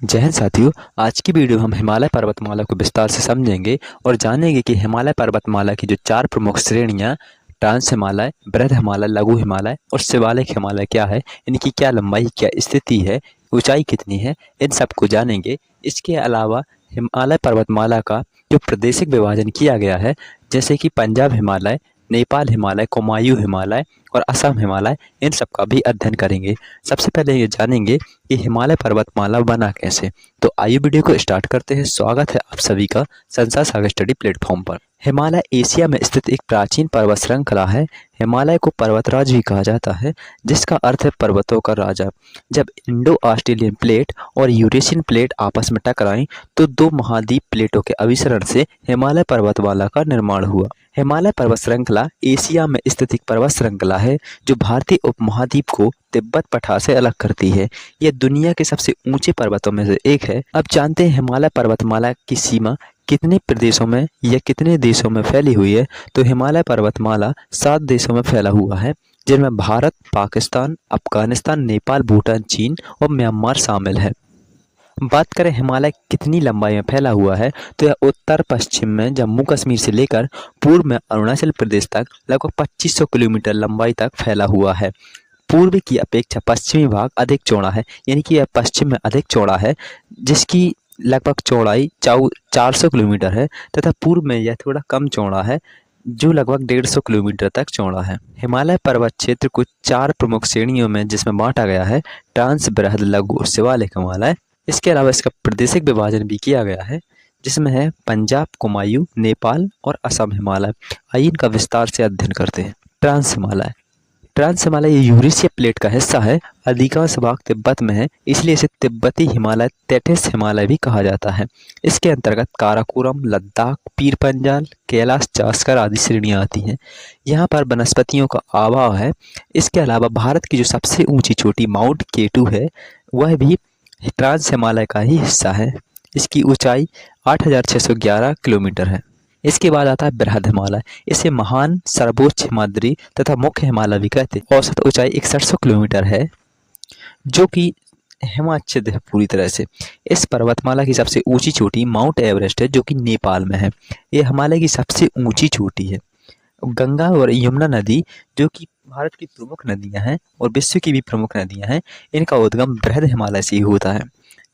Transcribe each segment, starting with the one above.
जय हिंद साथियों। आज की वीडियो में हम हिमालय पर्वतमाला को विस्तार से समझेंगे और जानेंगे कि हिमालय पर्वतमाला की जो 4 प्रमुख श्रेणियां ट्रांस हिमालय, बृहद हिमालय, लघु हिमालय और शिवालिक हिमालय क्या है, इनकी क्या लंबाई, क्या स्थिति है, ऊंचाई कितनी है, इन सब को जानेंगे। इसके अलावा हिमालय पर्वतमाला का जो प्रादेशिक विभाजन किया गया है, जैसे कि पंजाब हिमालय, नेपाल हिमालय, कुमायूं हिमालय और असम हिमालय, इन सब का भी अध्ययन करेंगे। सबसे पहले ये जानेंगे कि हिमालय पर्वतमाला बना कैसे। तो आइए वीडियो को स्टार्ट करते हैं। स्वागत है आप सभी का संसार सागर स्टडी प्लेटफॉर्म पर। हिमालय एशिया में स्थित एक प्राचीन पर्वत श्रृंखला है। हिमालय को पर्वतराज भी कहा जाता है, जिसका अर्थ है पर्वतों का राजा। जब इंडो ऑस्ट्रेलियन प्लेट और यूरेशियन प्लेट आपस में टकराई तो दो महाद्वीप प्लेटों के अभिसरण से हिमालय पर्वतमाला का निर्माण हुआ। हिमालय पर्वत श्रृंखला एशिया में स्थित एक पर्वत श्रृंखला है जो भारतीय उपमहाद्वीप को तिब्बत पठार से अलग करती है। यह दुनिया के सबसे ऊंचे पर्वतों में से एक है। अब जानते हैं हिमालय पर्वतमाला की सीमा कितने प्रदेशों में या कितने देशों में फैली हुई है। तो हिमालय पर्वतमाला 7 देशों में फैला हुआ है, जिनमें भारत, पाकिस्तान, अफगानिस्तान, नेपाल, भूटान, चीन और म्यांमार शामिल है। बात करें हिमालय कितनी लंबाई में फैला हुआ है, तो यह उत्तर पश्चिम में जम्मू कश्मीर से लेकर पूर्व में अरुणाचल प्रदेश तक लगभग 2500 किलोमीटर लंबाई तक फैला हुआ है। पूर्व की अपेक्षा पश्चिमी भाग अधिक चौड़ा है, यानी कि यह पश्चिम में अधिक चौड़ा है, जिसकी लगभग चौड़ाई 400 किलोमीटर है, तथा पूर्व में यह थोड़ा कम चौड़ा है, जो लगभग 150 किलोमीटर तक चौड़ा है। हिमालय पर्वत क्षेत्र को 4 प्रमुख श्रेणियों में जिसमें बांटा गया है, ट्रांस, बृहद, लघु और शिवालिक हिमालय। इसके अलावा इसका प्रादेशिक विभाजन भी किया गया है, जिसमें है पंजाब, कुमायूं, नेपाल और असम हिमालय। आइए इनका विस्तार से अध्ययन करते हैं। Trans Himalaya. Trans Himalaya Eurasia plate का हिस्सा है। अधिकांश भाग तिब्बत में है, इसलिए इसे तिब्बती हिमालय, तैटिस हिमालय भी कहा जाता है। इसके अंतर्गत काराकोरम, लद्दाख, पीर पंजाल, कैलाश, जास्कर आदि श्रेणियां आती हैं। यहाँ पर वनस्पतियों का अभाव है। इसके अलावा भारत की जो सबसे ऊंची चोटी माउंट केटू है, वह भी ट्रांस हिमालय का ही हिस्सा है। इसकी ऊंचाई 8611 किलोमीटर है। इसके बाद आता है बृहद हिमालय। इसे महान, सर्वोच्च हिमाद्री तथा मुख्य हिमालय भी कहते हैं। औसत ऊंचाई 6100 किलोमीटर है, जो कि हिमाच्छिद है पूरी तरह से। इस पर्वतमाला की सबसे ऊंची चोटी माउंट एवरेस्ट है, जो कि नेपाल में है। यह हिमालय की सबसे ऊंची चोटी है। गंगा और यमुना नदी, जो कि भारत की प्रमुख नदियां हैं और विश्व की भी प्रमुख नदियां हैं, इनका उद्गम बृहद हिमालय से ही होता है।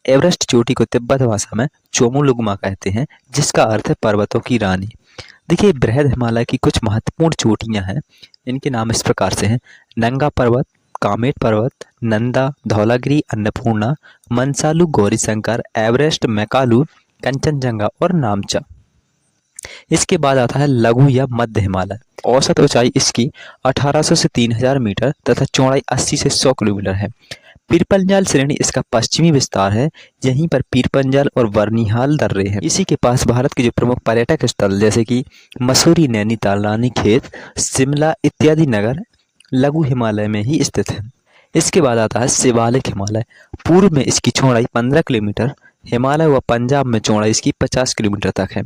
एवरेस्ट चोटी को तिब्बत भाषा में चोमुलुंगमा कहते हैं, जिसका अर्थ है पर्वतों की रानी। देखिए, बृहद हिमालय की कुछ महत्वपूर्ण चोटियां हैं। इनके नाम इस प्रकार से हैं: नंगा पर्वत, कामेट पर्वत, नंदा, धौलागिरी, अन्नपूर्णा, मनसालू, गौरीशंकर, एवरेस्ट, मैकालू, कंचनजंगा और नामचा। इसके बाद आता है लघु या मध्य हिमालय। औसत ऊंचाई इसकी 1800 से 3000 मीटर तथा चौड़ाई 80 से 100 किलोमीटर है। पीरपंजाल श्रेणी इसका पश्चिमी विस्तार है। यहीं पर पीरपंजाल और बर्निहाल दर्रे हैं। इसी के पास भारत के जो प्रमुख पर्यटक स्थल जैसे कि मसूरी, नैनीताल, रानीखेत, शिमला इत्यादि नगर लघु हिमालय में ही स्थित है। इसके बाद आता है शिवालिक हिमालय। पूर्व में इसकी चौड़ाई 15 किलोमीटर, हिमालय व पंजाब में चौड़ाई इसकी 50 किलोमीटर तक है।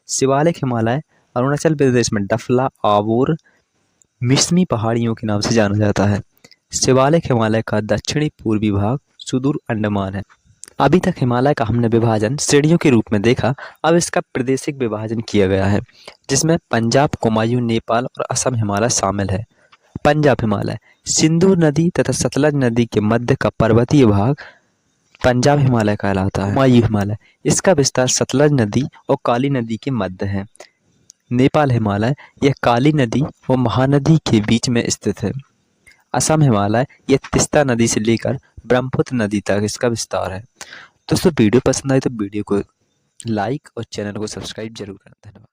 शिवालिक हिमालय अरुणाचल प्रदेश में डफला, आबोर, मिसमी पहाड़ियों के नाम से जाना जाता है। शिवालिक हिमालय का दक्षिणी पूर्वी भाग सुदूर अंडमान है। अभी तक हिमालय का हमने विभाजन श्रेणियों के रूप में देखा। अब इसका प्रादेशिक विभाजन किया गया है, जिसमें पंजाब, कुमायूं, नेपाल और असम हिमालय शामिल है। पंजाब हिमालय सिंधु नदी तथा सतलज नदी के मध्य का पर्वतीय भाग पंजाब हिमालय कहलाता है। कुमायूं हिमालय इसका विस्तार सतलज नदी और काली नदी के मध्य है। नेपाल हिमालय यह काली नदी और महानदी के बीच में स्थित है। असम हिमालय यह तिस्ता नदी से लेकर ब्रह्मपुत्र नदी तक इसका विस्तार है। दोस्तों, वीडियो पसंद आए तो वीडियो को लाइक और चैनल को सब्सक्राइब जरूर करें। धन्यवाद।